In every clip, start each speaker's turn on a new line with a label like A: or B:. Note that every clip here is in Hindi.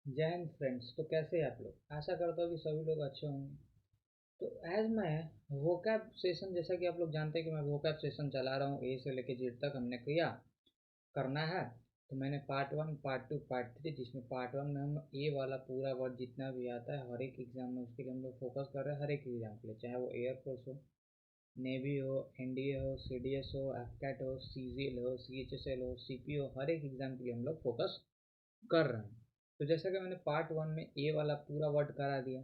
A: जय हिंद फ्रेंड्स। तो कैसे हैं आप लोग? आशा करता हूँ कि सभी लोग अच्छे होंगे। तो एज मैं वोकैब सेशन, जैसा कि आप लोग जानते हैं कि मैं वोकैब सेशन चला रहा हूँ, ए से लेके जेड तक हमने किया करना है। तो मैंने part one, part two, part three, जिसमें पार्ट वन में हम ए वाला पूरा वर्ड जितना भी आता है हर एक एग्जाम में, उसके लिए हम लोग फोकस कर रहे हैं। हर एक एग्जाम के लिए, चाहे वो एयरफोर्स हो, नेवी हो, एनडीए हो, सीडीएस हो, एफकैट हो, सीजीएल हो, सीएचएसएल हो, सीपी हो, हर एक एग्जाम के लिए हम लोग फोकस कर रहे हैं। तो जैसा कि मैंने पार्ट वन में ए वाला पूरा वर्ड करा दिया,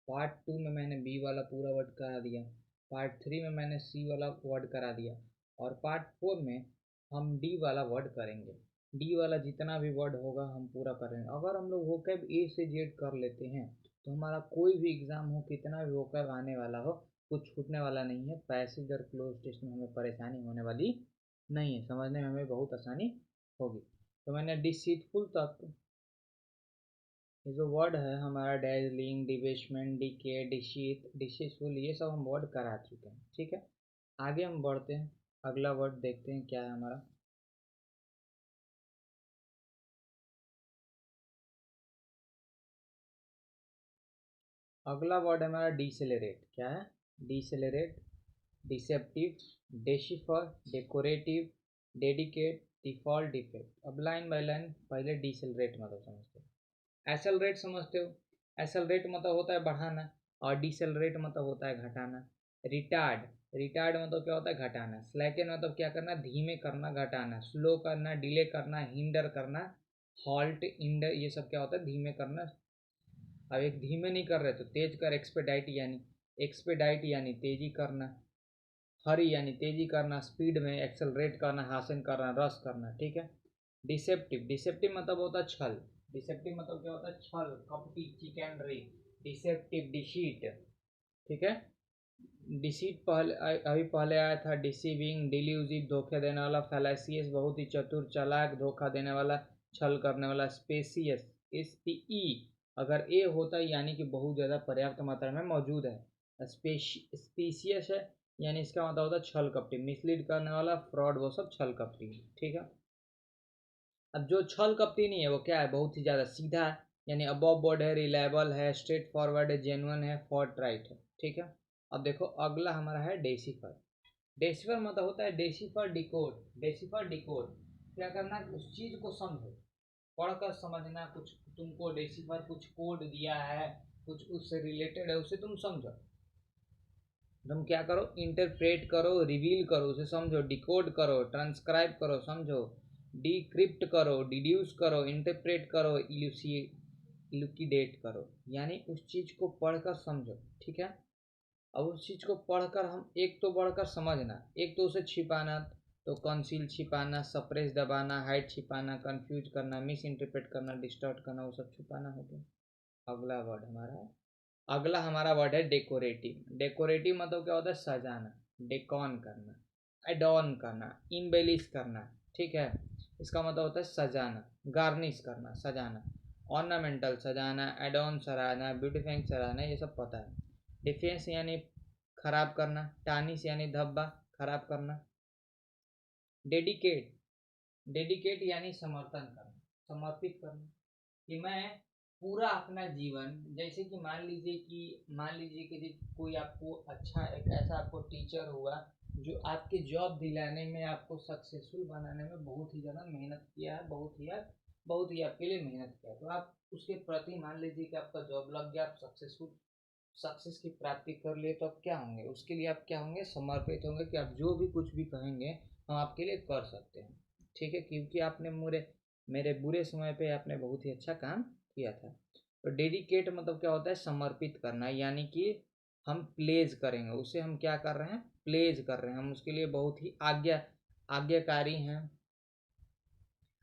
A: पार्ट टू में मैंने बी वाला पूरा वर्ड करा दिया, पार्ट थ्री में मैंने सी वाला वर्ड करा दिया, और पार्ट फोर में हम डी वाला वर्ड करेंगे। डी वाला जितना भी वर्ड होगा हम पूरा करेंगे। अगर हम लोग वोकैब ए से जेड कर लेते हैं तो हमारा कोई भी एग्ज़ाम हो, कितना भी वोकैब आने वाला हो, कुछ छूटने वाला नहीं है। पैसेज और क्लोज टेस्ट में हमें परेशानी होने वाली नहीं है, समझने में हमें बहुत आसानी होगी। तो मैंने डिसीटफुल तक, ये जो वर्ड है हमारा, डेजलिंग, डिबेशमेंट, डीके, डिशीट, डिशेसफुल, ये सब हम वर्ड करा चुके हैं। ठीक है, आगे हम बढ़ते हैं। अगला वर्ड देखते हैं क्या है हमारा। अगला वर्ड है हमारा डिसेलेरेट। क्या है? Decelerate, deceptive, decipher, decorative, dedicate, default, defect. अब लाइन बाय लाइन पहले डिसेलरेट मतलब समझते हो। एसेलरेट समझते हो? एसेलरेट मतलब होता है बढ़ाना, और डिसेलरेट मतलब होता है घटाना। रिटार्ड, रिटार्ड मतलब क्या होता है? घटाना। स्लैकन मतलब क्या करना? धीमे करना, घटाना। स्लो करना, डिले करना, हिंडर करना। हॉल्ट, इंडर, ये सब क्या होता है? धीमे करना। अब एक धीमे नहीं कर रहे तो तेज कर, एक्सपेडाइट यानी, एक्सपेडाइट यानी तेजी करना। हरी यानी तेजी करना, स्पीड में एक्सेलरेट करना, हासिल करना, रस करना। ठीक है। डिसेप्टिव, डिसेप्टिव मतलब होता है छल। डिसेप्टिव मतलब क्या होता है? छल, कपटी, चिकनरी। डिसेप्टिव, डिशीट। ठीक है। डिसीट पहले, अभी पहले आया था डिसीविंग, डिल्यूजिव, धोखे देने वाला। फैलासियस, बहुत ही चतुर, चालाक, धोखा देने वाला, छल करने वाला। स्पेसियस, एस पी ई, अगर ए होता है यानी कि बहुत ज़्यादा पर्याप्त मात्रा में मौजूद है। स्पीसियस है यानी इसका मतलब होता है छल कपटी, मिसलीड करने वाला, फ्रॉड, वो सब छल कपटी। ठीक है। अब जो छल कपटी नहीं है वो क्या है? बहुत ही ज़्यादा सीधा है, यानी अबव बोर्ड है, रिलायबल है, स्ट्रेट फॉरवर्ड है, जेन्युइन है, फोर्टराइट है। ठीक है। अब देखो अगला हमारा है डेसिफर। डेसिफर मतलब होता है डेसिफर डिकोड। डेसिफर डिकोड, क्या करना? उस चीज़ को समझो, पढ़कर समझना। कुछ तुमको डेसिफर कुछ कोड दिया है, कुछ उससे रिलेटेड है, उसे तुम समझो। तुम क्या करो? इंटरप्रेट करो, रिवील करो, उसे समझो, डिकोड करो, ट्रांसक्राइब करो, समझो, डिक्रिप्ट करो, डिड्यूस करो, इंटरप्रेट करो, इलुकिडेट करो, यानी उस चीज़ को पढ़कर समझो। ठीक है। अब उस चीज़ को पढ़कर हम, एक तो बढ़कर समझना, एक तो उसे छिपाना, तो कंसील छिपाना, सप्रेस दबाना, हाइड छिपाना, कंफ्यूज करना, मिस इंटरप्रेट करना, डिस्टॉर्ट करना, वो सब छुपाना हो गया। अगला वर्ड हमारा है, अगला हमारा वर्ड है डेकोरेटिव। डेकोरेटिव मतलब क्या होता है? सजाना, डेकॉन करना, एडॉन करना, इम्बेलिश करना। ठीक है। इसका मतलब होता है सजाना, गार्निश करना, सजाना। ऑर्नामेंटल, सजाना। एडॉन, सराहना। ब्यूटिफाइंग, सराहना, ये सब पता है। डिफेंस यानी खराब करना। टानिश यानी धब्बा, खराब करना। डेडिकेट, डेडिकेट यानी समर्थन करना, समर्पित करना। कि मैं पूरा अपना जीवन, जैसे कि मान लीजिए कि कोई आपको अच्छा, एक ऐसा आपको टीचर हुआ जो आपके जॉब दिलाने में, आपको सक्सेसफुल बनाने में बहुत ही ज़्यादा मेहनत किया है, बहुत ही आपके लिए मेहनत किया, तो आप उसके प्रति, मान लीजिए कि आपका जॉब लग गया, आप सक्सेसफुल, सक्सेस की प्राप्ति कर लिए, तो आप क्या होंगे? उसके लिए आप क्या होंगे? समर्पित होंगे कि आप जो भी कुछ भी कहेंगे हम आपके लिए कर सकते हैं। ठीक है, क्योंकि आपने मेरे मेरे बुरे समय पे आपने बहुत ही अच्छा काम किया था। तो डेडिकेट मतलब क्या होता है? समर्पित करना, यानी कि हम प्लेज करेंगे उसे, हम क्या कर रहे हैं? प्लेज कर रहे हैं, हम उसके लिए बहुत ही आज्ञाकारी हैं,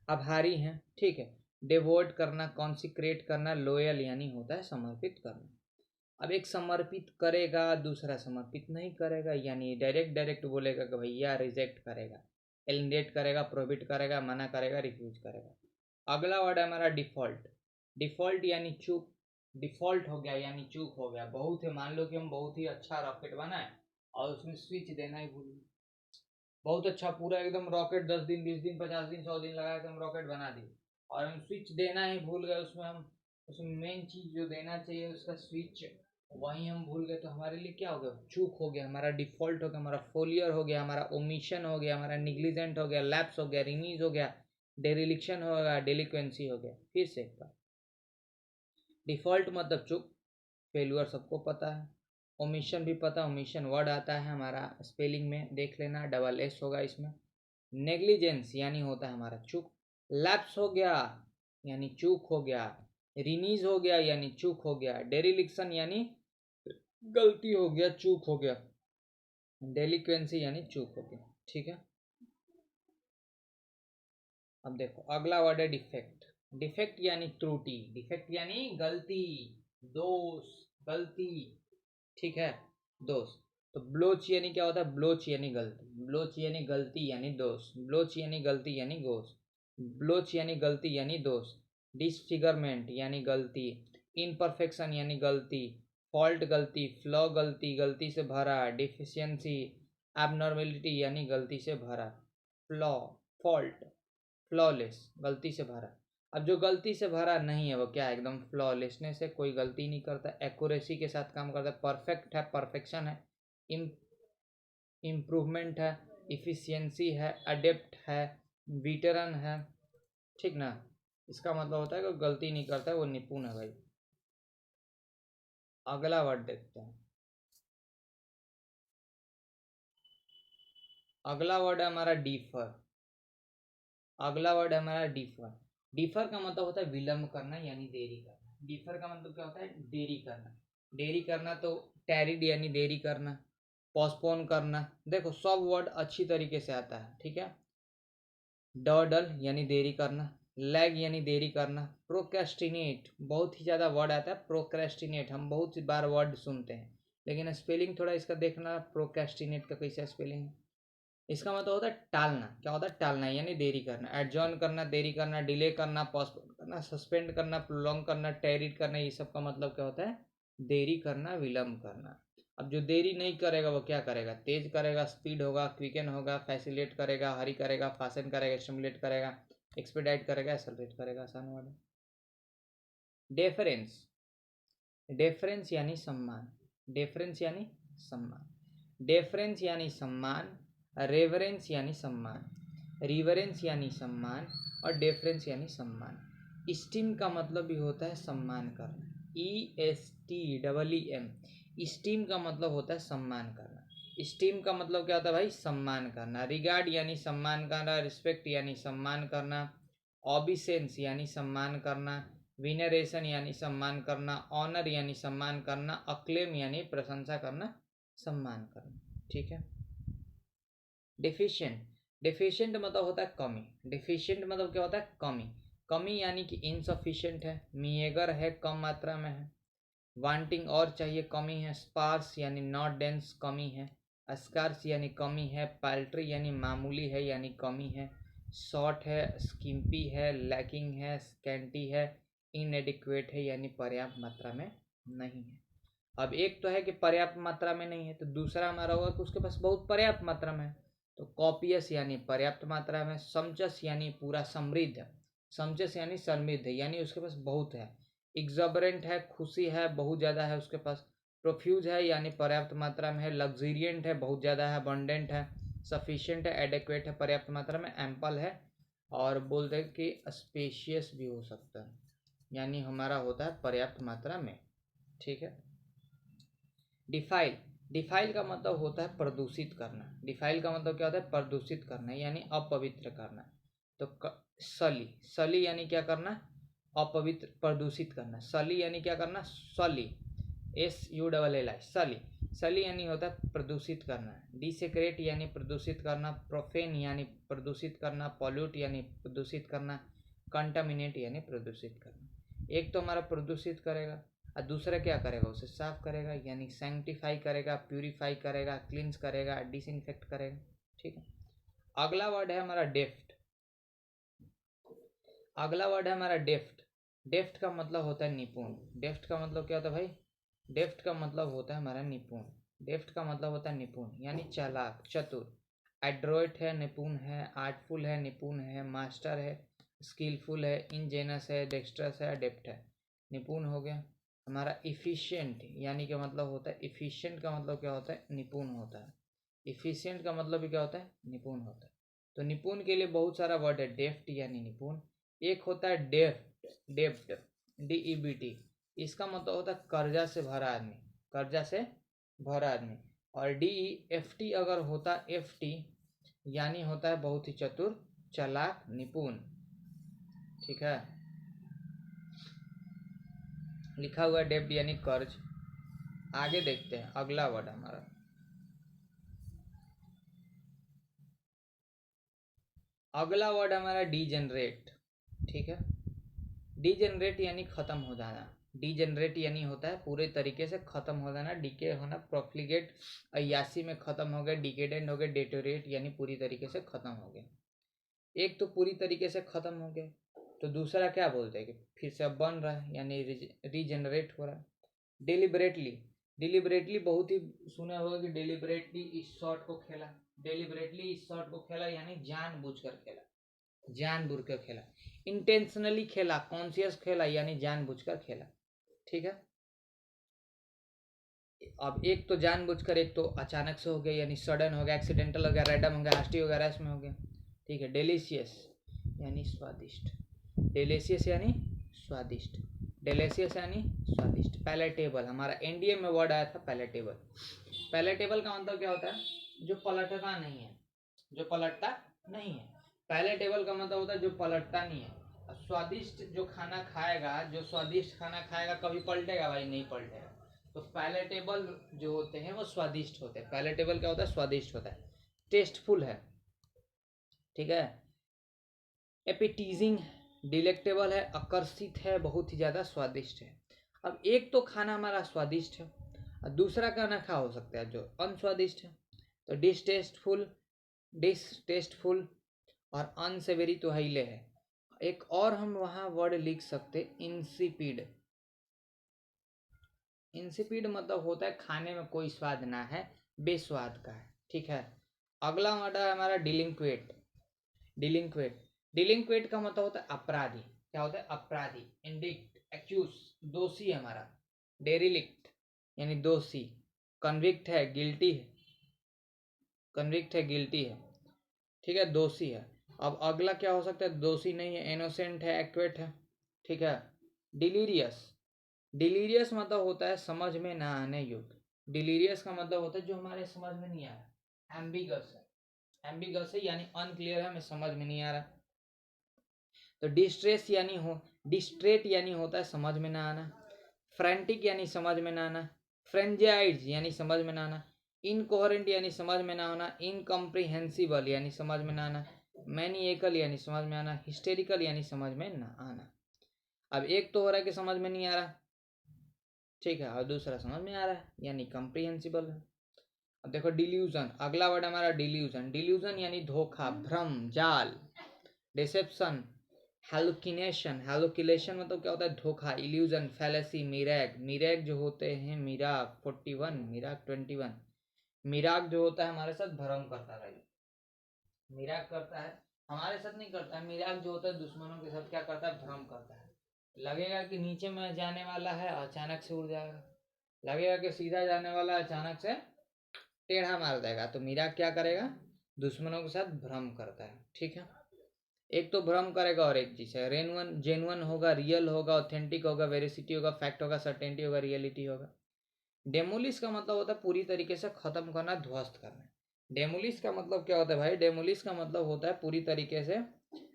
A: आभारी हैं। ठीक है। डिवोट करना, कॉन्सिक्रेट करना, लॉयल यानी होता है समर्पित करना। अब एक समर्पित करेगा, दूसरा समर्पित नहीं करेगा, यानी डायरेक्ट डायरेक्ट बोलेगा कि भैया, रिजेक्ट करेगा, एलिमिनेट करेगा, प्रोहिबिट करेगा, मना करेगा, रिफ्यूज करेगा। अगला वर्ड है हमारा डिफ़ॉल्ट। डिफ़ॉल्ट यानी चूक, डिफ़ॉल्ट हो गया यानी चूक हो गया। बहुत ही, मान लो कि हम बहुत ही अच्छा रॉकेट बनाए और उसमें स्विच देना ही भूल गए। बहुत अच्छा पूरा एकदम रॉकेट 10 दिन, 20 दिन, 50 दिन, 100 दिन लगा के हम रॉकेट बना दिए, और हम स्विच देना ही भूल गए उसमें। हम उसमें मेन चीज जो देना चाहिए उसका स्विच, वही हम भूल गए तो हमारे लिए क्या हो गया, चूक हो गया, हमारा डिफॉल्ट हो गया, हमारा फोलियर हो गया, हमारा ओमिशन हो गया, हमारा निग्लिजेंट हो गया, लैप्स हो गया, रिनीज हो गया, डेरिलिक्शन हो गया, डेलिक्वेंसी हो गया। फिर से एक बार, डिफॉल्ट मतलब चूक, फेल्यूर सबको पता है, ओमिशन भी पता, ओमिशन वर्ड आता है हमारा स्पेलिंग में, देख लेना, डबल एस होगा इसमें। नेग्लिजेंस यानी होता है हमारा चूक, लैप्स हो गया यानी चूक हो गया, रिनीज हो गया यानी चूक हो गया, डेरिलिक्शन यानी गलती हो गया, चूक हो गया, डेलिक्वेंसी यानी चूक हो गया। ठीक है, अब देखो अगला वर्ड है डिफेक्ट। डिफेक्ट यानी त्रुटि, डिफेक्ट यानी गलती, दोष, गलती। ठीक है, दोष। तो ब्लोच यानी क्या होता है, ब्लोच यानी गलती, ब्लोच यानी गलती यानी दोष, ब्लोच यानी गलती यानी दोष, ब्लोच यानी गलती यानी दोष, डिसफिगरमेंट यानी गलती, इनपरफेक्शन यानी गलती, फॉल्ट गलती, फ्लॉ गलती, गलती से भरा, डिफिशियंसी, एबनॉर्मेलिटी यानी गलती से भरा, फ्लॉ, फॉल्ट, फ्लॉलेस, गलती से भरा। अब जो गलती से भरा नहीं है वो क्या है, एकदम फ्लॉलेसनेस है, कोई गलती नहीं करता, एक्यूरेसी के साथ काम करता है, परफेक्ट है, परफेक्शन है, इम्प्रूवमेंट है, इफिशियंसी है, अडेप्ट है, वेटरन है। ठीक ना, इसका मतलब होता है कि गलती नहीं करता है, वो निपुण है भाई। अगला वर्ड देखते हैं, अगला वर्ड है हमारा डिफर। अगला वर्ड है हमारा डिफर। डिफर का मतलब होता है विलंब करना यानी देरी करना। डिफर का मतलब क्या होता है, देरी करना। देरी करना तो टैरिड यानी देरी करना, पोस्टपोन करना। देखो सब वर्ड अच्छी तरीके से आता है, ठीक है। डॉडल यानी देरी करना, लैग यानी देरी करना, प्रोक्रेस्टिनेट, बहुत ही ज़्यादा वर्ड आता है प्रोक्रेस्टिनेट, हम बहुत सी बार वर्ड सुनते हैं, लेकिन स्पेलिंग थोड़ा इसका देखना, प्रोक्रेस्टिनेट का कैसा स्पेलिंग है। इसका मतलब होता है टालना, क्या होता है टालना यानी देरी करना, एडजॉर्न करना, देरी करना, डिले करना, पोस्टपोन करना, सस्पेंड करना, प्रोलॉन्ग करना, टेरिट करना, ये सब का मतलब क्या होता है, देरी करना, विलम्ब करना। अब जो देरी नहीं करेगा वो क्या करेगा, तेज करेगा, स्पीड होगा, क्विकन होगा, फैसिलेट करेगा, हरी करेगा, फासन करेगा, स्टिमुलेट करेगा, एक्सपेडाइट करेगा, एक्सेलरेट करेगा, आसान वर्ड है। डेफरेंस, डेफरेंस यानी सम्मान, डेफरेंस यानी सम्मान, डेफरेंस यानी सम्मान, रेवरेंस यानी सम्मान, रिवरेंस यानी सम्मान, और डेफरेंस यानी सम्मान। स्टीम का मतलब भी होता है सम्मान करना, ESTEEM, स्टीम का मतलब होता है सम्मान करना। स्टीम का मतलब क्या होता है भाई, सम्मान करना। रिगार्ड यानी सम्मान करना, रिस्पेक्ट यानी सम्मान करना, ऑबिसेंस यानी सम्मान करना, विनरेशन यानी सम्मान करना, ऑनर यानी सम्मान करना, अक्लेम यानी प्रशंसा करना, सम्मान करना। ठीक है, डेफिशिएंट, डेफिशिएंट मतलब होता है कमी, डेफिशिएंट मतलब क्या होता है, कमी, कमी यानी कि इनसफिशिएंट है, मीएगर है, कम मात्रा में है, वांटिंग और चाहिए, कमी है, स्पार्स यानी नॉट डेंस, कमी है, स्कार्स यानी कमी है, पैल्ट्री यानी मामूली है यानी कमी है, शॉर्ट है, स्किम्पी है, लैकिंग है, स्कैंटी है, इनएडिक्वेट है यानी पर्याप्त मात्रा में नहीं है। अब एक तो है कि पर्याप्त मात्रा में नहीं है, तो दूसरा हमारा होगा कि उसके पास बहुत पर्याप्त मात्रा में है। तो कॉपियस यानी पर्याप्त मात्रा में, समचस यानी पूरा समृद्ध, समचस यानी समृद्ध यानी उसके पास बहुत है, एग्जॉबरेंट है, खुशी है, बहुत ज़्यादा है उसके पास, प्रोफ्यूज है यानी पर्याप्त मात्रा में है, लग्जीरियंट है, बहुत ज़्यादा है, अबंडेंट है, सफिशिएंट है, एडेक्वेट है, पर्याप्त मात्रा में, एम्पल है, और बोलते हैं कि स्पेशियस भी हो सकता है, यानी हमारा होता है पर्याप्त मात्रा में। ठीक है, डिफाइल, डिफाइल का मतलब होता है प्रदूषित करना, डिफाइल का मतलब क्या होता है, प्रदूषित करना यानी अपवित्र करना। तो सली, सली यानी क्या करना, अपवित्र, प्रदूषित करना, सली यानी क्या करना, सली, SULL, सली, सली यानी होता है प्रदूषित करना, डिसेक्रेट यानी प्रदूषित करना, प्रोफेन यानी प्रदूषित करना, पॉल्यूट यानी प्रदूषित करना, कंटामिनेट यानी प्रदूषित करना। एक तो हमारा प्रदूषित करेगा, और दूसरा क्या करेगा, उसे साफ करेगा यानी सैंक्टिफाई करेगा, प्यूरिफाई करेगा, क्लींस करेगा, डिसइंफेक्ट करेगा। ठीक है, अगला वर्ड है हमारा डेफ्ट। अगला वर्ड है हमारा डेफ्ट। डेफ्ट का मतलब होता है निपुण। डेफ्ट का मतलब क्या होता है भाई, डेफ्ट का मतलब होता है हमारा निपुण। डेफ्ट का मतलब होता है निपुण यानी चालाक, चतुर, एड्रोइट है, निपुण है, आर्टफुल है, निपुण है, मास्टर है, स्किलफुल है, इंजेनस है, डेक्स्ट्रस है, अडेप्ट है। निपुण हो गया। हमारा इफिशिएंट यानी क्या मतलब होता है, इफिशिएंट का मतलब क्या होता है, निपुण होता है। इफिशिएंट का मतलब भी क्या होता है, निपुण होता है। तो निपुण के लिए बहुत सारा वर्ड है, डेफ्ट यानी निपुण। एक होता है डेफ्ट, डेप्ट, DEBT, इसका मतलब होता है कर्जा से भरा आदमी, कर्जा से भरा आदमी। और DEFT अगर होता, FT यानी होता है बहुत ही चतुर, चालाक, निपुण। ठीक है, लिखा हुआ है डेब्ट यानी कर्ज। आगे देखते हैं अगला वर्ड हमारा, अगला वर्ड हमारा डीजेनरेट। ठीक है, डीजेनरेट यानी खत्म हो जाना। डीजेनरेट यानी होता है पूरे तरीके से खत्म हो जाना, डीके होना, प्रोफ्लिगेट अयासी में खत्म हो गए, डिकेडेंट हो गए, डेटोरेट यानी पूरी तरीके से खत्म हो गए। एक तो पूरी तरीके से खत्म हो गए, तो दूसरा क्या बोलते हैं कि फिर से अब बन रहा है यानी रीजनरेट हो रहा है। डिलिबरेटली, डिलिबरेटली बहुत ही सुना होगा कि डिलिबरेटली इस शॉट को खेला, डिलिबरेटली इस शॉट को खेला यानी जानबूझकर खेला, जानबूझ कर खेला। इंटेंशनली खेला, कॉन्शियस खेला यानी जानबूझकर खेला। ठीक है, अब एक तो जानबूझकर, एक तो अचानक से हो गया यानी सडन हो गया, एक्सीडेंटल हो गया, रैंडम हो गया, हास्टी हो गया, रैश में हो गया। ठीक है, डिलीशियस यानी स्वादिष्ट, डिलीशियस यानी स्वादिष्ट, डिलीशियस यानी स्वादिष्ट। पैलेटेबल, हमारा एनडीए में वर्ड आया था पैलेटेबल। पैलेटेबल का मतलब क्या होता है, जो पलटता नहीं है, जो पलटता नहीं है। पैलेटेबल का मतलब होता है जो पलटता नहीं है। स्वादिष्ट जो खाना खाएगा, जो स्वादिष्ट खाना खाएगा कभी पलटेगा भाई, नहीं पलटेगा। तो पैलेटेबल जो होते हैं वो स्वादिष्ट होते हैं। पैलेटेबल क्या होता है, स्वादिष्ट होता है, टेस्टफुल है। ठीक है, एपिटीजिंग, डिलेक्टेबल है, आकर्षित है, बहुत ही ज़्यादा स्वादिष्ट है। अब एक तो खाना हमारा स्वादिष्ट है और दूसरा खाना खा हो सकता है जो अनस्वादिष्ट है। तो डिसटेस्टफुल, डिसटेस्टफुल और अनसेवेरी तो हाईले है। एक और हम वहाँ वर्ड लिख सकते, इंसिपिड। इंसिपिड मतलब होता है खाने में कोई स्वाद ना है, बेस्वाद का है। ठीक है, अगला वर्ड है हमारा डिलिंक्वेट। डिलिंक्वेट, डिलिंक्वेट का मतलब होता है अपराधी। क्या होता है, अपराधी। इंडिक्ट, एक्यूज, दोषी है हमारा। डेरिलिक्ट यानी दोषी। कन्विक्ट है, गिल्टी है, कन्विक्ट है, गिल्टी है। ठीक है, दोषी है। अब अगला क्या हो सकता है, दोषी नहीं है, इनोसेंट है, एक्वेट है। ठीक है, डिलीरियस, डिलीरियस मतलब होता है समझ में ना आने योग्य। डिलीरियस का मतलब होता है जो हमारे समझ में नहीं आ रहा। एम्बिगस है, एम्बिगस है यानी अनक्लियर है, हमें समझ में नहीं आ रहा। तो डिस्ट्रेस यानी हो, डिस्ट्रेट यानी होता है समझ में ना आना। फ्रेंटिक यानी समझ में ना आना। फ्रेंजाइड्स यानी समझ में ना आना। इनकोहरेंट यानी समझ में ना आना। इनकम्प्रीहेंसिबल यानी समझ में ना आना। मैनिएकल यानी समझ में आना। हिस्टेरिकल यानी समझ में ना आना। अब एक तो हो रहा है कि समझ में नहीं आ रहा, ठीक है, और दूसरा समझ में आ रहा है यानी कम्प्रीहेंसिबल है। अब देखो डिल्यूजन, अगला वर्ड हमारा डिल्यूजन। डिल्यूजन यानी धोखा, भ्रम, जाल, डिसेप्शन, हेलुकिनेशन। हेलुकिनेशन मतलब क्या होता है, धोखा, इल्यूजन, फैलेसी, मिरैग। मिरैग जो होते हैं, मिराग 41, मिराग 21। मिराग जो होता है हमारे साथ भ्रम करता है, मिराग करता है, हमारे साथ नहीं करता है। मिराग जो होता है दुश्मनों के साथ क्या करता है, भ्रम करता है। लगेगा कि नीचे में जाने वाला है, अचानक से उड़ जाएगा। लगेगा कि सीधा जाने वाला है, अचानक से टेढ़ा मार देगा। तो मिराग क्या करेगा, दुश्मनों के साथ भ्रम करता है। ठीक है, एक तो भ्रम करेगा और एक चीज है रेनुअन, जेनुअन होगा, रियल होगा, ऑथेंटिक होगा, वेरिसिटी होगा, फैक्ट होगा, सर्टेनिटी होगा, रियलिटी होगा। डेमोलिश का मतलब होता है पूरी तरीके से खत्म करना, ध्वस्त करना। डेमोलिश का मतलब क्या होता है भाई, डेमोलिश का मतलब होता है पूरी तरीके से,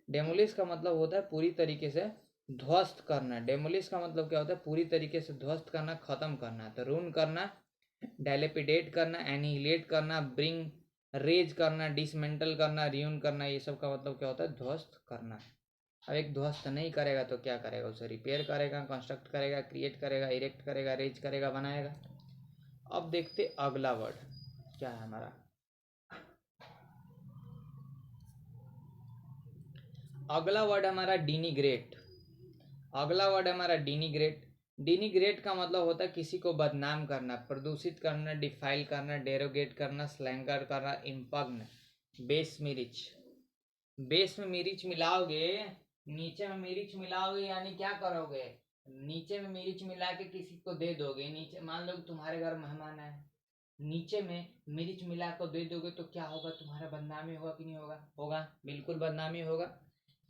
A: डेमोलिश का मतलब होता है पूरी तरीके से ध्वस्त करना। डेमोलिश का मतलब क्या होता है, पूरी तरीके से ध्वस्त करना, खत्म करना। तो रून करना, डायलेपिडेट करना, एनिहिलेट करना, ब्रिंग रेज करना, डिसमेंटल करना, रियून करना, ये सब का मतलब क्या होता है, ध्वस्त करना। अब एक ध्वस्त नहीं करेगा तो क्या करेगा, उसे रिपेयर करेगा, कंस्ट्रक्ट करेगा, क्रिएट करेगा, इरेक्ट करेगा, रेज करेगा, बनाएगा। अब देखते अगला वर्ड क्या है हमारा, अगला वर्ड हमारा डिनिग्रेट। अगला वर्ड हमारा डिनिग्रेट। डिनिग्रेट का मतलब होता है किसी को बदनाम करना, प्रदूषित करना, डिफाइल करना, डेरोगेट करना, स्लैंगर करना, इम्पग्न, बेस मिरिच। बेस में मिर्च मिलाओगे, नीचे में मिर्च मिलाओगे यानी क्या करोगे, नीचे में मिर्च मिला के किसी को दे दोगे, नीचे मान लो तुम्हारे घर मेहमान आए, नीचे में मिर्च मिला कर दे दोगे तो क्या होगा, तुम्हारा बदनामी होगा कि नहीं होगा? होगा, बिल्कुल बदनामी होगा।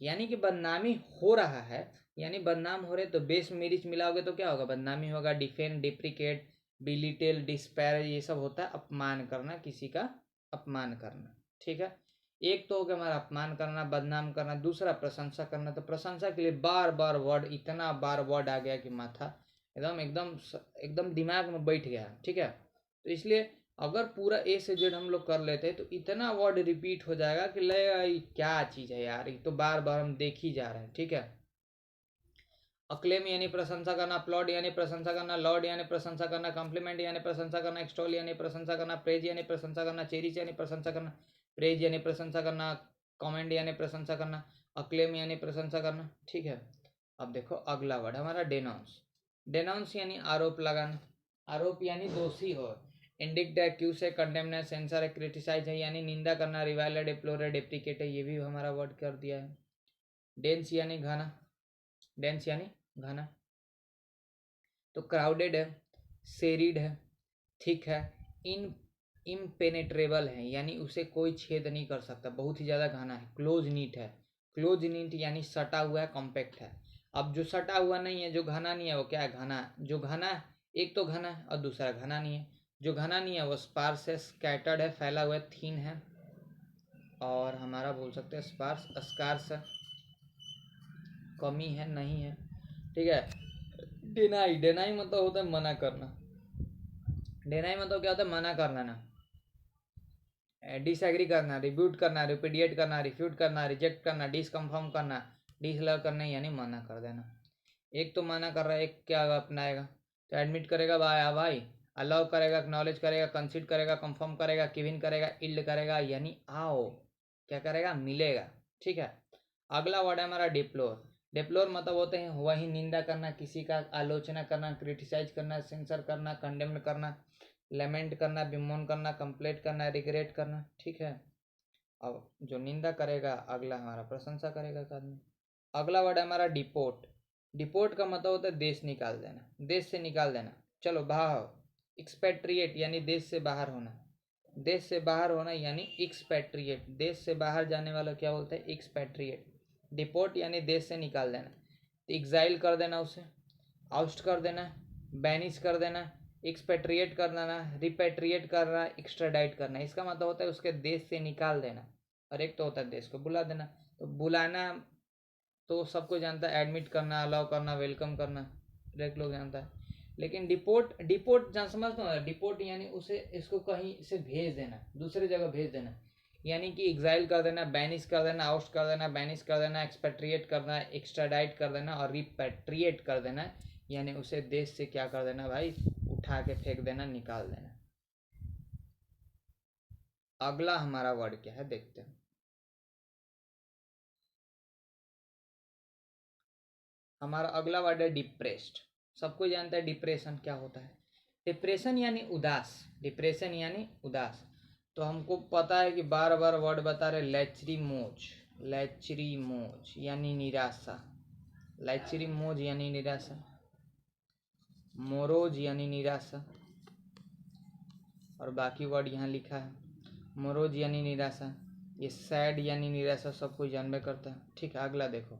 A: यानी कि बदनामी हो रहा है, यानी बदनाम हो रहे तो बेस में मिर्च मिलाओगे तो क्या होगा, बदनामी होगा। डिफेम, डिप्रिकेट, बिलिटेल, डिस्पैरेज, ये सब होता है अपमान करना, किसी का अपमान करना। ठीक है, एक तो हो गया हमारा अपमान करना, बदनाम करना। दूसरा प्रशंसा करना, तो प्रशंसा के लिए बार बार वर्ड, इतना बार वर्ड आ गया कि माथा एकदम एकदम एकदम दिमाग में बैठ गया। ठीक है, तो इसलिए अगर पूरा ए से जेड हम लोग कर लेते हैं तो इतना वर्ड रिपीट हो जाएगा कि लगेगा ये क्या चीज़ है यार, ये तो बार बार हम देख ही जा रहे हैं। ठीक है, अक्लेम यानी प्रशंसा करना, अपलॉड यानी प्रशंसा करना, लॉर्ड यानी प्रशंसा करना, कॉम्प्लीमेंट यानी प्रशंसा करना, एक्सटॉल यानी प्रशंसा करना, प्रेज यानी प्रशंसा करना, चेरिश यानी प्रशंसा करना, प्रेज यानी प्रशंसा करना, कमेंड यानी प्रशंसा करना, अक्लेम यानी प्रशंसा करना। ठीक है, अब देखो अगला वर्ड हमारा डेनाउंस। डेनाउंस यानी आरोप लगाना, आरोप यानी दोषी हो। इंडिक्ट, एक्यूज है, कंडेमन है, सेंसर है, क्रिटिसाइज है, यानी निंदा करना, रिवाइल है, डिप्लोर है, डिप्रिकेट है, ये भी हमारा वर्ड कर दिया है। डेंस यानी घना, डेंस यानी घना, तो क्राउडेड है, सेरिड है, थिक है, इन इम्पेनेट्रेबल है, यानी उसे कोई छेद नहीं कर सकता, बहुत ही ज़्यादा घना है। क्लोज नीट है, क्लोज नीट यानी सटा हुआ है, कॉम्पैक्ट है। अब जो सटा हुआ नहीं है, जो घना नहीं है, वो क्या है, घना है। जो घना है, एक तो घना है और दूसरा घना नहीं है। जो घना नहीं है वो स्पार्स है, स्कैटर्ड है, फैला हुआ है, थीन है, और हमारा बोल सकते हैं स्पार्स, स्कार्स है, कमी है, नहीं है। ठीक है, डिनाई, डिनाई मतलब होता है मना करना। डिनाई मतलब क्या होता है, मना करना ना, डिसएग्री करना, रिब्यूट करना, रिपीडिएट करना, रिफ्यूट करना, रिजेक्ट करना, डिसकन्फर्म करना, डिसलव करना, यानी मना कर देना। एक तो मना कर रहा है, एक क्या अपनाएगा, तो एडमिट करेगा भाई, हाँ भाई, अलाउ करेगा, एक्नॉलेज करेगा, कंसीड करेगा, कंफर्म करेगा, गिवन करेगा, इल्ड करेगा, यानी आओ, क्या करेगा, मिलेगा। ठीक है, अगला वर्ड है हमारा डिप्लोर। डिप्लोर मतलब होते हैं वही निंदा करना, किसी का आलोचना करना, क्रिटिसाइज करना, सेंसर करना, कंडेम करना, लेमेंट करना, बिमोन करना, कंप्लेट करना, रिग्रेट करना। ठीक है, अब जो निंदा करेगा अगला हमारा प्रशंसा करेगा एक आदमी। अगला वर्ड है हमारा डिपोर्ट। डिपोर्ट का मतलब होता है देश निकाल देना, देश से निकाल देना, चलो बाहर। एक्सपेट्रिएट यानी देश से बाहर होना, देश से बाहर होना यानी एक्सपेट्रिएट, देश से बाहर जाने वाला क्या बोलते हैं, एक्सपेट्रिएट। डिपोर्ट यानी देश से निकाल देना, एग्जाइल कर देना, उसे आउस्ट कर देना, बैनिश कर देना, एक्सपेट्रिएट कर देना, रिपेट्रिएट करना, एक्स्ट्राडाइट करना। इसका मतलब होता है उसके देश से निकाल देना, और एक तो होता है देश को बुला देना। तो बुलाना तो सबको जानता है, एडमिट करना, अलाउ करना, वेलकम करना, हर लोग जानता है। लेकिन डिपोर्ट, डिपोर्ट जान समझते हो, डिपोर्ट यानी उसे, इसको कहीं से भेज देना, दूसरे जगह भेज देना, यानी कि एग्जाइल कर देना, बैनिश कर देना, आउट कर देना, बैनिश कर देना, एक्सपेट्रिएट करना, एक्स्ट्राडाइट कर देना, और रिपेट्रिएट कर देना, यानी उसे देश से क्या कर देना भाई, उठा के फेंक देना, निकाल देना। अगला हमारा वर्ड क्या है देखते हैं। हमारा अगला वर्ड है डिप्रेस्ड। सबको जानता है डिप्रेशन क्या होता है। डिप्रेशन यानी उदास, डिप्रेशन यानी उदास। तो हमको पता है कि बार बार वर्ड बता रहे, लेचरी मोज, लेचरी मोज यानी निराशा, लेचरी मोज यानी निराशा, मोरोज यानी निराशा, और बाकी वर्ड यहाँ लिखा है। मोरोज यानी निराशा, ये सैड यानी निराशा, सब कोई जानबे करता है। ठीक है, अगला देखो,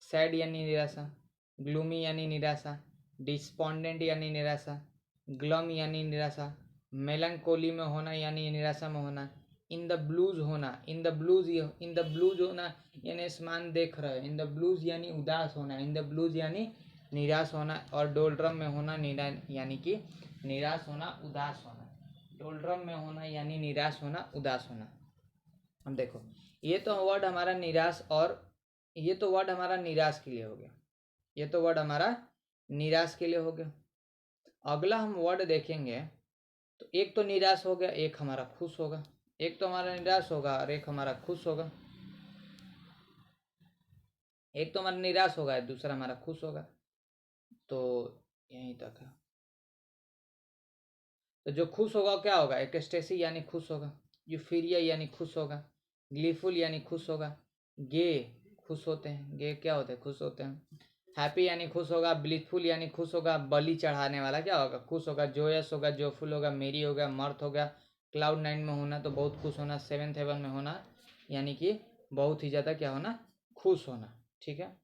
A: सैड यानी निराशा, ग्लूमी यानी निराशा, डिस्पॉन्डेंट यानी निराशा, ग्लम यानी निराशा, मेलंकोली में होना यानी निराशा में होना, इन द ब्लूज होना, in the blues, in the blues होना यानी आसमान देख रहे हो, इन द ब्लूज यानी उदास होना, इन द ब्लूज यानी निराश होना, और डोलड्रम में होना यानी कि निराश होना, उदास होना। डोलड्रम में होना यानी निराश होना, उदास होना। हम देखो, ये तो वर्ड हमारा निराश, और ये तो वर्ड हमारा निराश के लिए हो गया, ये तो वर्ड हमारा निराश के लिए हो गया। अगला हम वर्ड देखेंगे तो एक तो निराश हो गया, एक हमारा खुश होगा, एक तो हमारा निराश होगा और एक हमारा खुश होगा, एक तो हमारा निराश होगा, दूसरा हमारा खुश होगा। तो यहीं तक है। तो जो खुश होगा क्या होगा, एक्सटेसी यानी खुश होगा, यूफोरिया यानी खुश होगा, ग्लीफुल यानी खुश होगा, गे खुश होते हैं, गे क्या होते हैं, खुश होते हैं, हैप्पी यानी खुश होगा, ब्लिसफुल यानी खुश होगा, बलि चढ़ाने वाला क्या होगा, खुश होगा, जोयस होगा, जोफुल होगा, मेरी होगा, मर्थ होगा, क्लाउड 9 में होना तो बहुत खुश होना, 7th हेवन में होना यानी कि बहुत ही ज़्यादा क्या होना, खुश होना। ठीक है।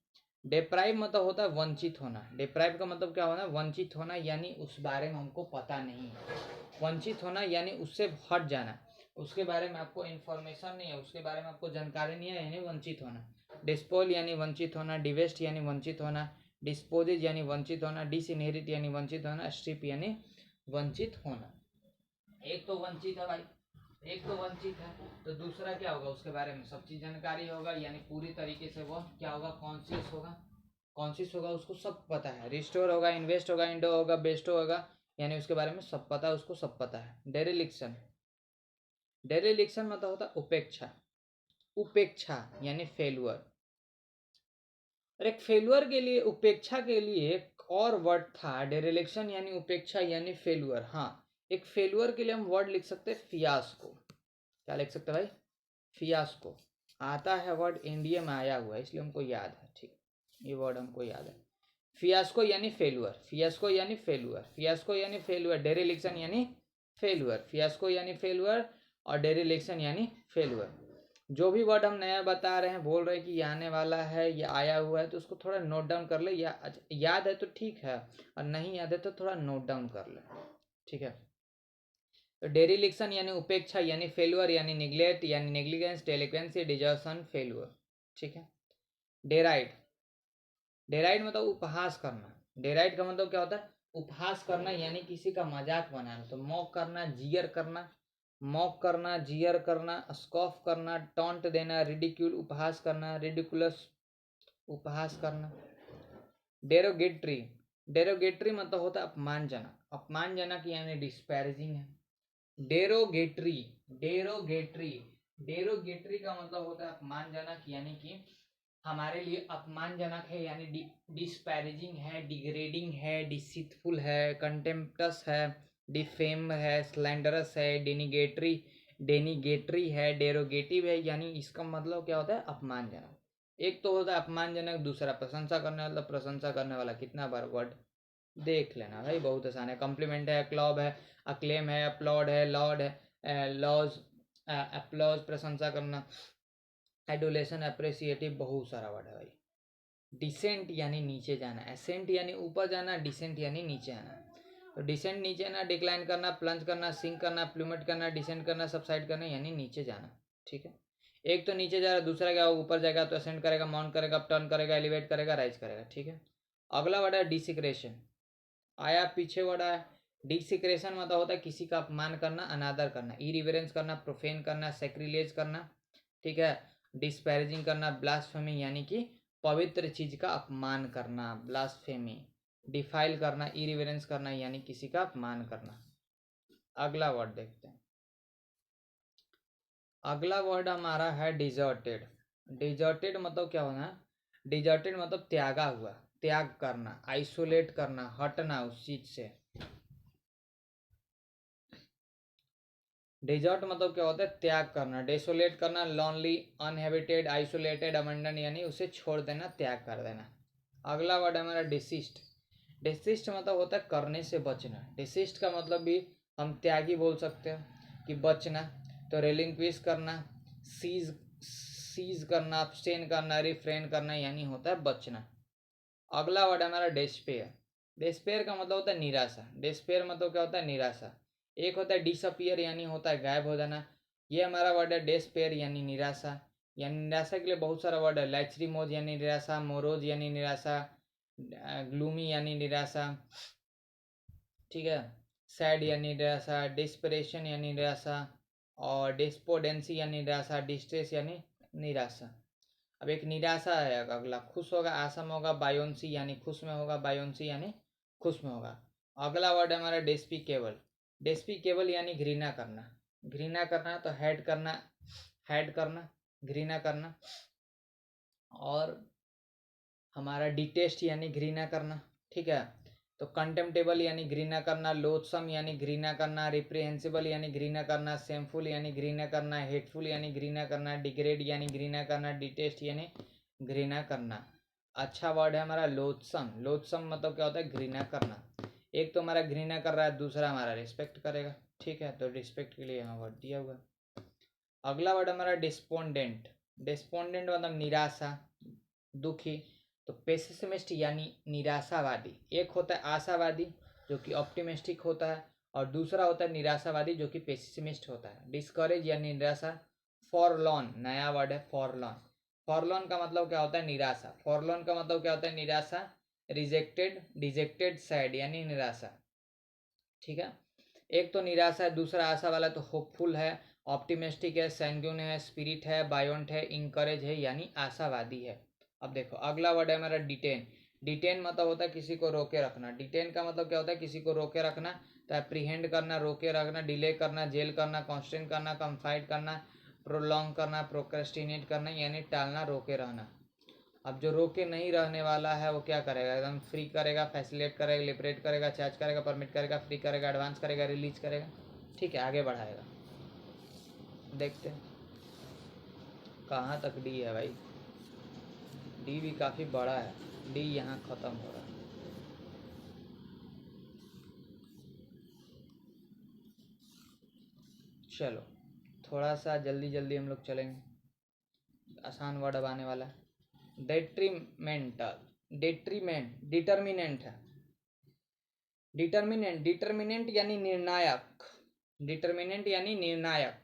A: डिप्राइव मतलब होता है वंचित होना। डिप्राइव का मतलब क्या होना, वंचित होना यानी उस बारे में हमको पता नहीं है। वंचित होना यानी उससे हट जाना, उसके बारे में आपको इन्फॉर्मेशन नहीं है, उसके बारे में आपको जानकारी नहीं है, यानी वंचित होना। डिस्पोल यानी वंचित होना, डिवेस्ट यानी वंचित होना, डिस्पोजेज यानी वंचित होना, डिसइनहेरिट यानी वंचित होना, स्ट्रिप यानी वंचित होना। एक तो वंचित है भाई, एक तो वंचित है, तो दूसरा क्या होगा, उसके बारे में सब चीज जानकारी होगा, यानी पूरी तरीके से वो क्या होगा, कॉन्शियस होगा। कॉन्शियस होगा, उसको सब पता है। रिस्टोर होगा, इन्वेस्ट होगा, इंडो होगा, बेस्टो होगा, यानी उसके बारे में सब पता है, उसको सब पता है। डेरिलिक्शन, डेरिलिक्शन मतलब होता है उपेक्षा। उपेक्षा यानी फेलुअर। और एक फेलुअर के लिए, उपेक्षा के लिए एक और वर्ड था, डेरिलेक्शन यानी उपेक्षा यानी फेलुअर। हाँ, एक फेलुअर के लिए हम वर्ड लिख सकते हैं फियास्को। क्या लिख सकते हैं भाई, फियास्को। आता है वर्ड, इंडिया में आया हुआ है इसलिए हमको याद है। ठीक, ये वर्ड हमको याद है। फियास्को यानी फेलुअर, फियास्को यानी फेलुअर, फियास्को यानी फेलुअर, डेरिलेक्शन यानी फेलुअर, फियास्को यानी फेलुअर और डेरिलेक्शन यानी फेलुअर। जो भी वर्ड हम नया बता रहे हैं, बोल रहे हैं कि ये आने वाला है, ये आया हुआ है, तो उसको थोड़ा नोट डाउन कर ले, या याद है तो ठीक है, और नहीं याद है तो थोड़ा नोट डाउन कर ले। ठीक है। तो डेरिलिक्शन यानी उपेक्षा यानी फेलुअर यानी निग्लेक्ट यानी नेग्लिजेंस, डेलिक्वेंसी, डिजर्शन, फेलुअर। ठीक है। डेराइड, डेराइड मतलब उपहास करना। डेराइड का मतलब क्या होता है, उपहास करना यानी किसी का मजाक बनाना। तो मॉक करना, जियर करना, मॉक करना, जियर करना, स्कॉफ करना, टॉन्ट देना, रिडिक्यूल उपहास करना, रिडिकुलस उपहास करना। डेरोगेटरी, डेरोगेटरी मतलब होता है अपमानजनक। अपमानजनक यानी डिस्पैरेजिंग है। डेरोगेटरी, डेरोगेटरी, डेरोगेटरी का मतलब होता है अपमानजनक, यानी कि हमारे लिए अपमानजनक है, यानी डिस्पैरेजिंग है, डिग्रेडिंग है, डिसीटफुल है, कंटेम्प्टस है, डिफेम है, स्लैंडरस है, डेनिगेटरी, डेनिगेटरी है, डेरोगेटिव है, यानी इसका मतलब क्या होता है, अपमानजनक। एक तो होता है अपमानजनक, दूसरा प्रशंसा करने वाला। प्रशंसा करने वाला कितना बार वर्ड देख लेना भाई, बहुत आसान है। कॉम्प्लीमेंट है, क्लॉब है, अक्लेम है, अपलॉड है, लॉर्ड है, लॉज, अपलॉज प्रशंसा करना, एडोलेशन, अप्रिसिएटिव, बहुत सारा वर्ड है भाई। डिसेंट यानी नीचे जाना, एसेंट यानी ऊपर जाना, डिसेंट यानी नीचे आना। तो डिसेंट नीचे आना, डिक्लाइन करना, प्लंज करना, सिंक करना, प्लूमेट करना, डिसेंट करना, सबसाइड करना यानी नीचे जाना। ठीक है। एक तो नीचे जा रहा है, दूसरा क्या, ऊपर जाएगा तो असेंड करेगा, माउंट करेगा, टर्न करेगा, एलिवेट करेगा, राइज करेगा। ठीक है। अगला वर्ड है डिसिक्रेशन। आया पीछे वर्ड आया। डिसिक्रेशन मतलब होता है किसी का अपमान करना, अनादर करना, इरिवेरेंस करना, प्रोफेन करना, सैक्रिलेज करना। ठीक है। डिस्पैरेजिंग करना, ब्लास्फेमी यानी कि पवित्र चीज का अपमान करना, ब्लास्फेमी। डिफाइल करना, इरिवेरेंस करना यानी किसी का अपमान करना। अगला वर्ड देखते हैं। अगला वर्ड हमारा है डिजर्टेड। डिजर्टेड मतलब क्या होना, डिजर्टेड मतलब त्यागा हुआ, त्याग करना, आइसोलेट करना, हटना उस चीज से। डिजर्ट मतलब क्या होता है, त्याग करना, डेसोलेट करना, लॉनली, अनहेबिटेड, आइसोलेटेड, अबंडन यानी उसे छोड़ देना, त्याग कर देना। अगला वर्ड है हमारा डिसिस्ट। डिसिस्ट मतलब होता है करने से बचना। डिसिस्ट का मतलब भी हम त्यागी बोल सकते हैं कि बचना। तो रेलिंक्विश करना, सीज, सीज करना, अब्सटेन करना, रिफ्रेन करना यानी होता है बचना। अगला वर्ड है हमारा डेस्पेयर। डेस्पेयर का मतलब होता है निराशा। डेस्पेयर मतलब क्या होता है, निराशा। एक होता है डिसअपियर यानी होता है गायब हो जाना। ये हमारा वर्ड है डेस्पेयर यानी निराशा। यानी निराशा के लिए बहुत सारा वर्ड है। लैचरीमोज यानी निराशा, मोरोज यानी निराशा, ग्लूमी यानी निराशा। ठीक है। सैड यानी निराशा, डिस्परेशन यानी निराशा, और डिस्पोडेंसी यानी निराशा, डिस्ट्रेस यानी निराशा। अब एक निराशा है। अगला खुश होगा, आसम होगा, बायोन्सी यानी खुश में होगा, बायोन्सी यानी खुश में होगा। अगला वर्ड है हमारा डेस्पिकेबल। डेस्पिकेबल यानी घृणा करना। घृणा करना तो हेड करना, हेड करना, घृणा करना। और हमारा डिटेस्ट यानी घृणा करना। ठीक है। तो कंटेम्प्टेबल यानी घृणा करना, लोथसम यानी घृणा करना, रिप्रिहेंसिबल यानी घृणा करना, सेमफुल यानी घृणा करना, हेटफुल यानी घृणा करना, डिग्रेड यानी घृणा करना, डिटेस्ट यानी घृणा करना। अच्छा वर्ड है हमारा लोथसम। लोथसम मतलब क्या होता है, घृणा करना। एक तो हमारा घृणा कर रहा है, दूसरा हमारा रिस्पेक्ट करेगा। ठीक है, तो रिस्पेक्ट के लिए यहाँ वर्ड दिया हुआ। अगला वर्ड हमारा डिस्पोंडेंट। डिस्पोंडेंट मतलब निराशा, दुखी। तो पेसिमिस्ट यानी निराशावादी। एक होता है आशावादी जो कि ऑप्टिमिस्टिक होता है, और दूसरा होता है निराशावादी जो कि पेसिमिस्ट होता है। डिस्करेज यानी निराशा। फॉरलॉन नया वर्ड है, फॉरलॉन। फॉरलॉन का मतलब क्या होता है, निराशा। फॉरलॉन का मतलब क्या होता है, निराशा। रिजेक्टेड, डिजेक्टेड, सैड यानी निराशा। ठीक है, एक तो निराशा है, दूसरा आशा वाला तो होपफुल है, ऑप्टिमिस्टिक है, सैंग्यून है, स्पिरिट है, बायोंट है, इंकरेज है यानी आशावादी है। अब देखो अगला वर्ड है हमारा डिटेन। डिटेन मतलब होता है किसी को रोके रखना। डिटेन का मतलब क्या होता है, किसी को रोके रखना। तो एप्रीहेंड करना, रोके रखना, डिले करना, जेल करना, कॉन्स्टेंट करना, कंफाइड करना, प्रोलॉन्ग करना, प्रोक्रेस्टिनेट करना यानी टालना, रोके रहना। अब जो रोके नहीं रहने वाला है वो क्या करेगा, एकदम फ्री करेगा, फैसिलेट करेगा, लिबरेट करेगा, चार्ज करेगा, परमिट करेगा, फ्री करेगा, एडवांस करेगा, रिलीज करेगा। ठीक है, आगे बढ़ाएगा। देखते हैं कहाँ तक डी है भाई। डी भी काफ़ी बड़ा है, डी यहाँ ख़त्म हो रहा है। चलो थोड़ा सा जल्दी जल्दी हम लोग चलेंगे, आसान वर्ड अब आने वाला है। डेट्रीमेंटल। डेट्रीमेंट डिटर्मिनेंट है। डिटर्मिनेंट, डिटर्मिनेंट यानी निर्णायक। डिटर्मिनेंट यानी निर्णायक,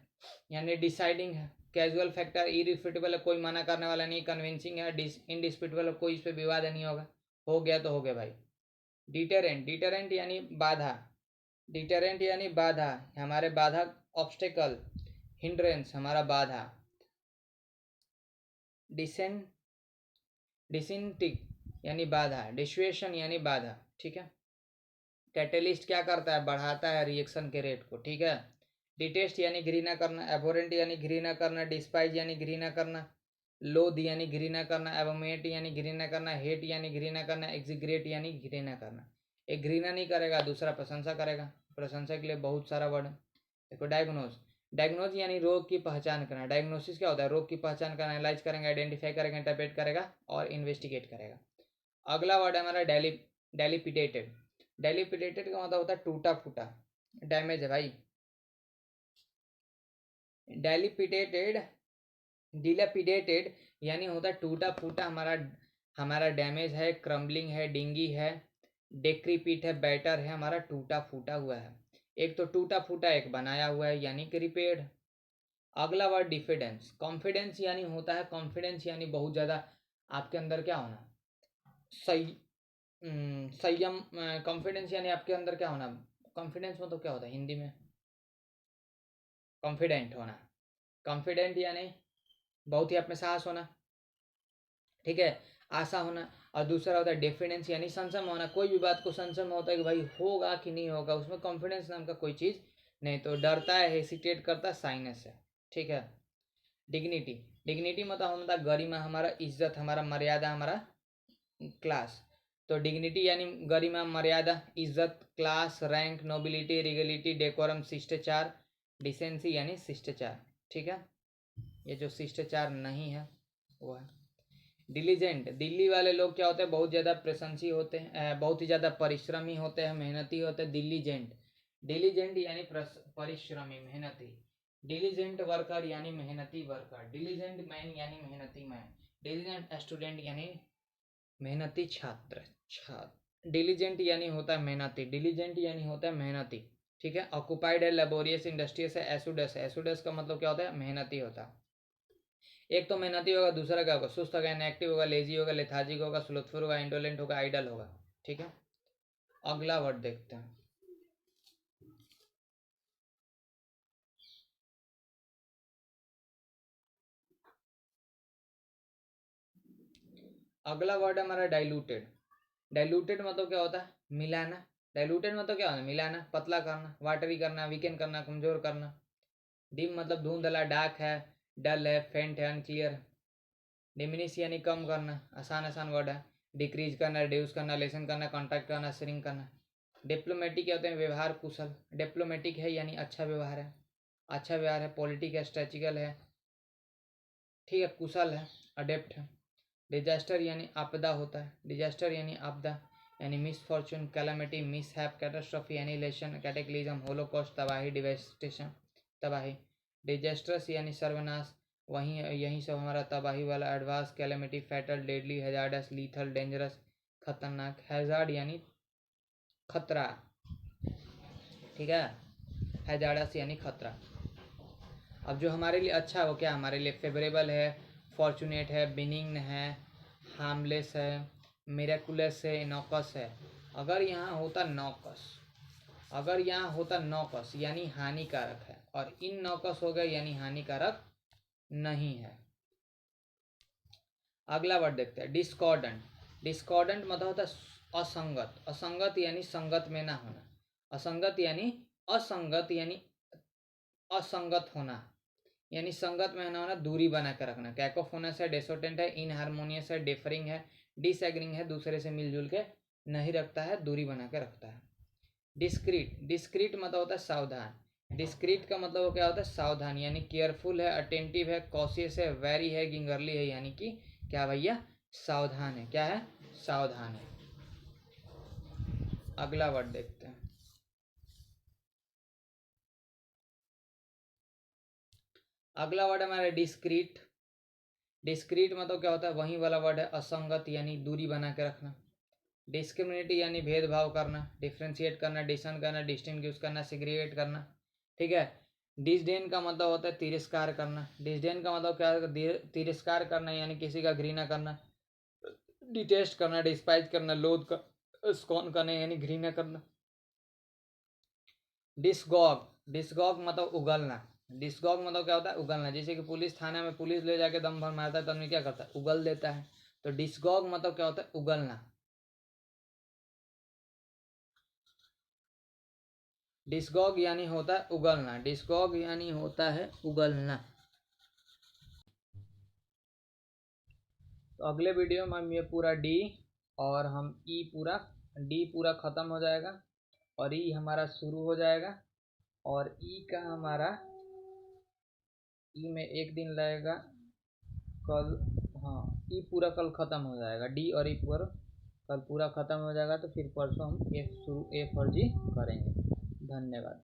A: यानी डिसाइडिंग है। कैजुअल फैक्टर, इरिफ्यूटेबल है, कोई मना करने वाला नहीं। कन्विंसिंग है, इनडिस्प्यूटेबल है, कोई इस पर विवाद नहीं होगा। हो गया तो हो गया भाई। डिटरेंट, डिटरेंट यानी बाधा। डिटरेंट यानी बाधा, हमारे बाधा, ऑब्स्टेकल, हिंड्रेंस हमारा बाधा। डिसेंट, डिसिंटिक यानी बाधा, डिस्युएशन यानी बाधा। ठीक है, कैटेलिस्ट क्या करता है, बढ़ाता है रिएक्शन के रेट को। ठीक है, डिटेस्ट यानी घृणा करना, एबोरेंट यानी घृणा करना, डिस्पाइज यानी घृणा करना, लोध यानी घृणा करना, एबोमेट यानी घृणा करना, हेट यानी घृणा करना, एग्जिग्रेट यानी घृणा करना। एक घृणा नहीं करेगा, दूसरा प्रशंसा करेगा। प्रशंसा के लिए बहुत सारा वर्ड है। देखो डायग्नोज। डायग्नोज यानी रोग की पहचान करना। डायग्नोसिस क्या होता है, रोग की पहचान करना, एनालाइज करेंगे, आइडेंटिफाई करेंगे, इंटरप्रेट करेगा और इन्वेस्टिगेट करेगा। अगला वर्ड है हमारा डेलीपिडेटेड। डेलीपिडेटेड का मतलब होता है टूटा फूटा, डैमेज है भाई। डेलीपिडेटेड, डिलेपिडेटेड यानी होता है टूटा फूटा, हमारा हमारा डैमेज है, क्रम्बलिंग है, डिंगी है, डेक्रीपिट है, बैटर है, हमारा टूटा फूटा हुआ है। एक तो टूटा फूटा, एक बनाया हुआ है यानी कि रिपेयर्ड। अगला वर्ड डिफिडेंस। कॉन्फिडेंस यानी होता है, कॉन्फिडेंस यानी बहुत ज़्यादा आपके अंदर क्या होना, सही, संयम। कॉन्फिडेंस यानी आपके अंदर क्या होना। कॉन्फिडेंस मतलब क्या होता है हिंदी में, कॉन्फिडेंट होना। कॉन्फिडेंट यानी बहुत ही आप में साहस होना। ठीक है, आशा होना। और दूसरा होता है डेफिडेंस यानी संशय में होना। कोई भी बात को संशय में होता है कि भाई होगा कि नहीं होगा, उसमें कॉन्फिडेंस नाम का कोई चीज़ नहीं, तो डरता है, हेसिटेट करता है, साइनस है। ठीक है, डिग्निटी। डिग्निटी मतलब होता है गरिमा, हमारा इज्जत, हमारा मर्यादा, हमारा क्लास। तो डिग्निटी यानी गरिमा, मर्यादा, इज्जत, क्लास, रैंक, नोबिलिटी, रिगलिटी, डेकोरम, शिष्टाचार, डिसेंसी यानी शिष्टाचार। ठीक है, ये जो शिष्टाचार नहीं है वो है। डिलीजेंट, दिल्ली वाले लोग क्या होते हैं, बहुत ज़्यादा प्रशंसी होते हैं, बहुत ही ज़्यादा परिश्रमी होते हैं, मेहनती होते हैं। डिलीजेंट, डिलीजेंट यानी परिश्रमी, मेहनती। डिलीजेंट वर्कर यानी मेहनती वर्कर। डिलीजेंट मैन यानी मेहनती मैन। डिलीजेंट स्टूडेंट यानी मेहनती छात्र, छात्र। डिलीजेंट यानी होता है मेहनती, डिलीजेंट यानी होता है मेहनती। ठीक है, ऑक्यूपाइड है, लेबोरियस, इंडस्ट्रियस है, एसुडस है। एसुडस का मतलब क्या होता है, मेहनती होता है। एक तो मेहनती होगा, दूसरा क्या होगा, सुस्त होगा, इनएक्टिव होगा, लेजी होगा, लेथार्जिक होगा, स्लोथफुल होगा, इंडोलेंट होगा, आइडल होगा। ठीक है, अगला वर्ड देखते हैं। अगला वर्ड है हमारा डाइल्यूटेड। डाइल्यूटेड मतलब क्या होता है, मिलाना। डाइल्यूटेड मतलब क्या होता है, मिलाना, पतला करना, वाटरी करना, वीकेंड करना, कमजोर करना। डिम मतलब धुंधला, डार्क है, डल है, फेंट है, अनक्लियर। डिमिनिश यानी कम करना, आसान आसान वर्ड है। डिक्रीज करना, रिड्यूस करना, लेसन करना, कॉन्ट्रैक्ट करना, श्रिंक करना। डिप्लोमेटिक क्या होते हैं, व्यवहार कुशल। डिप्लोमेटिक है यानी अच्छा व्यवहार है, अच्छा व्यवहार है। पॉलिटिक है, स्ट्रेचिकल है। ठीक है, कुशल है, अडेप्ट है। डिजास्टर यानी आपदा होता है, डिजास्टर यानी आपदा, यानी misfortune, calamity, mishap, catastrophe, annihilation, cataclysm, holocaust, तबाही, डिवेस्टेशन, तबाही। डिजास्टर्स यानी सर्वनाश, वहीं यही सब हमारा तबाही वाला, adverse, calamity, fatal, deadly, hazardous, lethal, dangerous, खतरनाक। हैजार्ड यानी खतरा, ठीक है, हैजार्डस यानी खतरा। अब जो हमारे लिए अच्छा है वो क्या, हमारे लिए फेवरेबल है, फॉर्चुनेट है, बिनिग्न है, हार्मलेस है, मिरेकुलस है, इनोकस है। अगर यहाँ होता नॉकस, अगर यहाँ होता नॉकस यानी हानिकारक है, और इन नॉकस हो गए यानी हानिकारक नहीं है। अगला वर्ड देखते हैं, डिस्कॉर्डेंट। डिस्कॉर्डेंट मतलब होता है असंगत, असंगत यानी संगत में ना होना, असंगत यानी असंगत यानी असंगत होना, यानी संगत में ना होना, दूरी बना कर रखना। कैकोफोनस है, डेसोटेंट है, इनहार्मोनियस है, डिफरिंग है, डिसएग्रिंग है, दूसरे से मिलजुल के नहीं रखता है, दूरी बना के रखता है। डिस्क्रीट, डिस्क्रीट मतलब होता है सावधान, डिस्क्रीट का मतलब क्या होता है, सावधान, यानी केयरफुल है, अटेंटिव है, कॉशियस है, वेरी है, गिंगरली है, यानी कि क्या भैया, सावधान है। क्या है, सावधान है। अगला वर्ड देखते हैं, अगला वर्ड हमारा डिस्क्रीट। डिस्क्रीट मतलब क्या होता है, वही वाला वर्ड है, असंगत यानी दूरी बना के रखना। डिस्क्रिमिनेटी यानी भेदभाव करना, डिफ्रेंशिएट करना, डिसन करना, डिस्टिंग्विश करना, सिग्रीगेट करना, ठीक है। डिसडेन का मतलब होता है तिरस्कार करना, डिसडेन का मतलब क्या है, तिरस्कार करना यानी किसी का घृणा करना, डिटेस्ट करना, डिस्पाइज करना, लोध कर, स्कॉन करना यानी घृणा करना। डिस्गॉग, डिस्गॉग मतलब उगलना, डिस्गॉग मतलब क्या होता है, उगलना। जैसे कि पुलिस थाना में पुलिस ले जाके दम भर मारता है, तो हमने क्या करता है, उगल देता है। तो डिस्गॉग मतलब क्या होता है, उगलना। डिस्गॉग यानी होता है उगलना, डिस्गॉग यानी होता है उगलना। तो अगले वीडियो में हम ये पूरा डी और हम ई पूरा, डी पूरा खत्म हो जाएगा और ई हमारा शुरू हो जाएगा, और ई का हमारा, ई में एक दिन लगेगा कल, हाँ, ई पूरा कल खत्म हो जाएगा, डी और ई पूरा कल पूरा खत्म हो जाएगा। तो फिर परसों हम ए फॉर जी करेंगे। धन्यवाद।